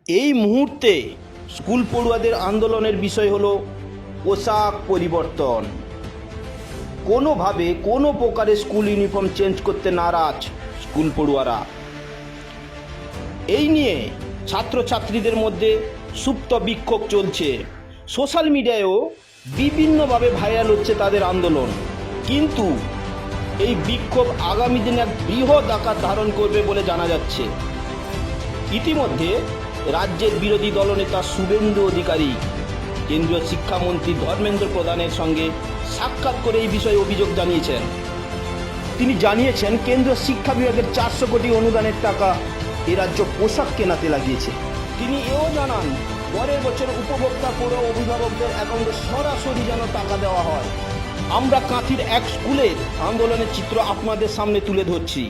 এই মুহূর্তে স্কুল পড়ুয়াদের আন্দোলনের বিষয় হলো পোশাক পরিবর্তন। কোনোভাবে কোনো প্রকারে স্কুল ইউনিফর্ম চেঞ্জ করতে নারাজ স্কুল পড়ুয়ারা। এই নিয়ে ছাত্রছাত্রীদের মধ্যে সুপ্ত বিক্ষোভ চলছে। সোশ্যাল মিডিয়ায়ও বিভিন্নভাবে ভাইরাল হচ্ছে তাদের আন্দোলন। কিন্তু এই বিক্ষোভ আগামী দিনে এক বৃহৎ আকার ধারণ করবে বলে জানা যাচ্ছে। ইতিমধ্যে রাজ্যের বিরোধী দলনেতা শুভেন্দু অধিকারী কেন্দ্রীয় শিক্ষামন্ত্রী ধর্মেন্দ্র প্রধানের সঙ্গে সাক্ষাৎ করে এই বিষয়ে অভিযোগ জানিয়েছেন। তিনি জানিয়েছেন কেন্দ্রীয় শিক্ষা বিভাগের 400 কোটি অনুদানের টাকা এ রাজ্য পোশাক কেনাতে লাগিয়েছে। তিনি এও জানান পরের বছর উপভোক্তা পড়ুয়া অভিভাবকদের অ্যাকাউন্টে সরাসরি যেন টাকা দেওয়া হয়। আমরা কাঁথির এক স্কুলের আন্দোলনের চিত্র আপনাদের সামনে তুলে ধরছি।